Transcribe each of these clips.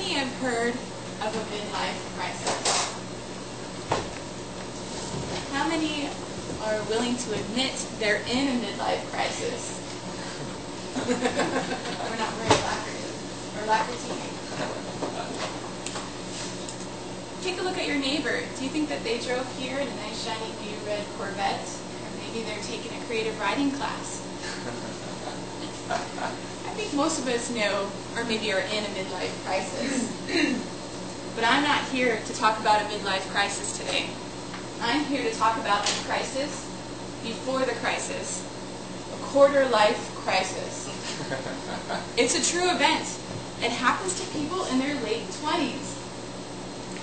many have heard of a midlife crisis? How many are willing to admit they're in a midlife crisis? We're not very alacrity or alacrity. Take a look at your neighbor. Do you think that they drove here in a nice shiny new red Corvette? Or maybe they're taking a creative writing class? I think most of us know, or maybe are in a midlife crisis. But I'm not here to talk about a midlife crisis today. I'm here to talk about a crisis before the crisis. A quarter-life crisis. It's a true event. It happens to people in their late 20s.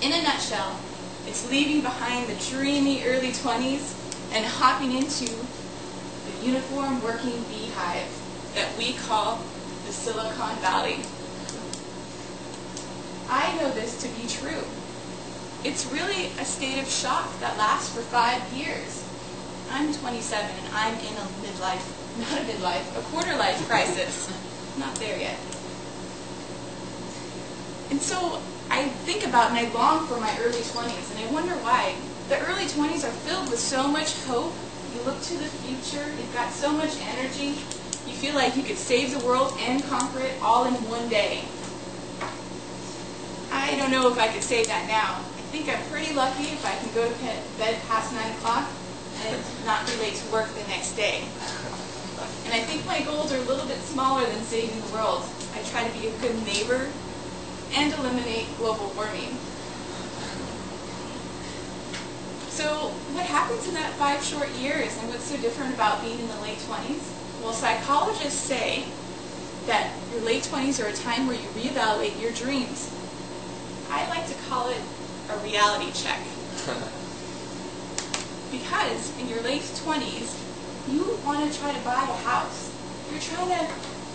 In a nutshell, it's leaving behind the dreamy early 20s and hopping into the uniform working beehive that we call the Silicon Valley. I know this to be true. It's really a state of shock that lasts for 5 years. I'm 27 and I'm in a a quarter-life crisis. Not there yet. And so I think about and I long for my early 20s, and I wonder why. The early 20s are filled with so much hope. You look to the future, you've got so much energy, you feel like you could save the world and conquer it all in one day. I don't know if I could say that now. I think I'm pretty lucky if I can go to bed past 9 o'clock and not be late to work the next day. And I think my goals are a little bit smaller than saving the world. I try to be a good neighbor and eliminate global warming. So what happens in that 5 short years, and what's so different about being in the late 20s? Well, psychologists say that your late 20s are a time where you reevaluate your dreams. I like to call it a reality check. Because in your late 20s, you want to try to buy a house. You're trying to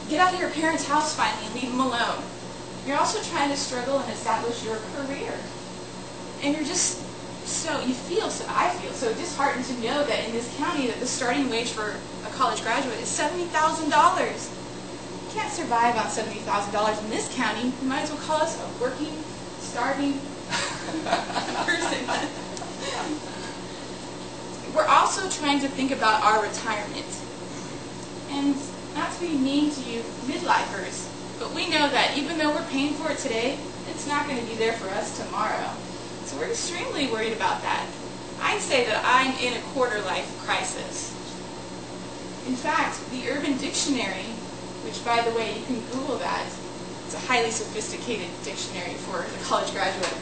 get out of your parents' house finally and leave them alone. You're also trying to struggle and establish your career. And you're just I feel so disheartened to know that in this county that the starting wage for a college graduate is $70,000. You can't survive on $70,000 in this county. You might as well call us a working, starving person. We're also trying to think about our retirement. And not to be mean to you midlifers, but we know that even though we're paying for it today, it's not going to be there for us tomorrow. So we're extremely worried about that. I'd say that I'm in a quarter-life crisis. In fact, the Urban Dictionary, which by the way, you can Google that, it's a highly sophisticated dictionary for the college graduate,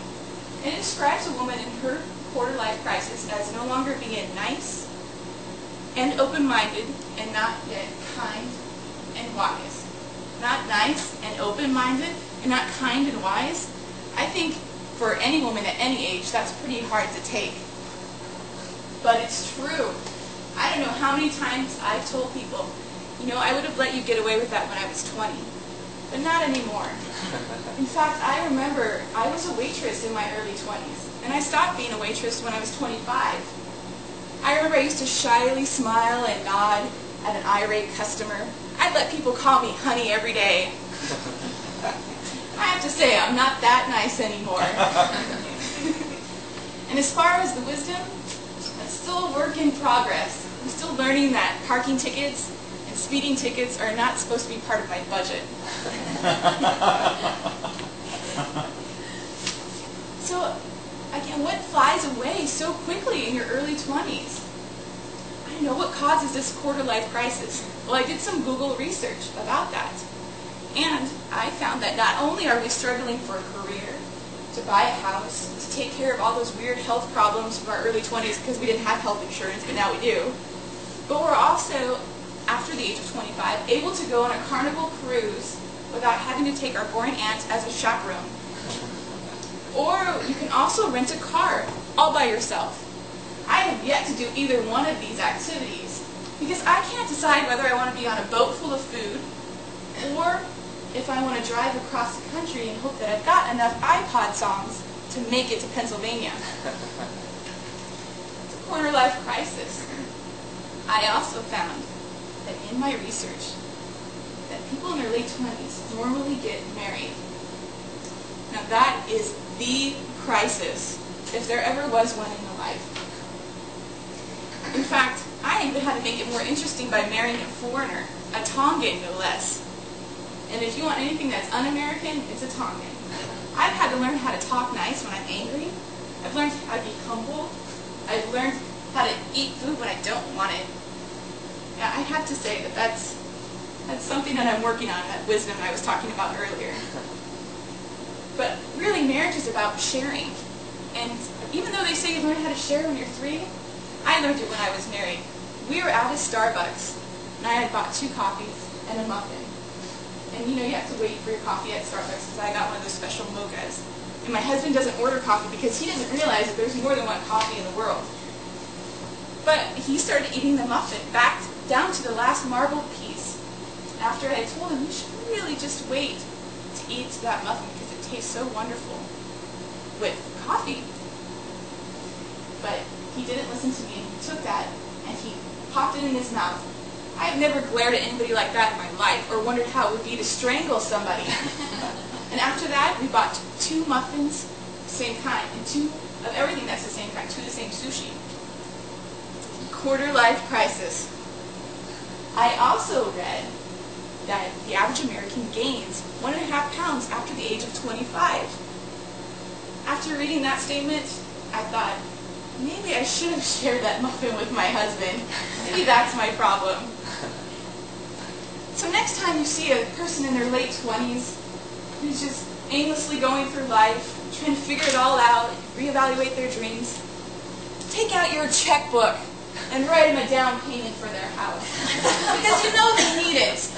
and it describes a woman in her quarter-life crisis as no longer being nice and open-minded and not yet kind and wise. Not nice and open-minded and not kind and wise. I think for any woman at any age, that's pretty hard to take. But it's true. I don't know how many times I've told people, you know, I would have let you get away with that when I was 20, but not anymore. In fact, I remember I was a waitress in my early 20s, and I stopped being a waitress when I was 25. I remember I used to shyly smile and nod at an irate customer. I'd let people call me honey every day. I have to say, I'm not that nice anymore. And as far as the wisdom, it's still a work in progress. I'm still learning that parking tickets and speeding tickets are not supposed to be part of my budget. So, again, what flies away so quickly in your early 20s? I don't know what causes this quarter-life crisis. Well, I did some Google research about that. And I found that not only are we struggling for a career, to buy a house, to take care of all those weird health problems from our early 20s because we didn't have health insurance, but now we do, but we're also, after the age of 25, able to go on a Carnival cruise without having to take our boring aunt as a chaperone. Or you can also rent a car all by yourself. I have yet to do either one of these activities because I can't decide whether I want to be on a boat full of food or if I want to drive across the country and hope that I've got enough iPod songs to make it to Pennsylvania. It's a quarter-life crisis. I also found that in my research that people in their late 20s normally get married. Now that is the crisis, if there ever was one in your life. In fact, I even had to make it more interesting by marrying a foreigner, a Tongan no less. And if you want anything that's un-American, it's a Tongan. I've had to learn how to talk nice when I'm angry. I've learned how to be humble. I've learned how to eat food when I don't want it. Yeah, I have to say that that's something that I'm working on, that wisdom I was talking about earlier. But really, marriage is about sharing. And even though they say you learn how to share when you're 3, I learned it when I was married. We were out at Starbucks, and I had bought 2 coffees and a muffin. And you know, you have to wait for your coffee at Starbucks because I got one of those special mochas. And my husband doesn't order coffee because he doesn't realize that there's more than one coffee in the world. But he started eating the muffin, back down to the last marbled piece. After I told him, you should really just wait to eat that muffin because it tastes so wonderful with coffee. But he didn't listen to me, and he took that and he popped it in his mouth. I've never glared at anybody like that in my life or wondered how it would be to strangle somebody. And after that, we bought 2 muffins, same kind, and 2 of everything that's the same kind, 2 of the same sushi. Quarter-life crisis. I also read that the average American gains 1.5 pounds after the age of 25. After reading that statement, I thought, maybe I should have shared that muffin with my husband. Maybe that's my problem. So next time you see a person in their late 20s who's just aimlessly going through life, trying to figure it all out, reevaluate their dreams, take out your checkbook and write them a down payment for their house. Because you know they need it.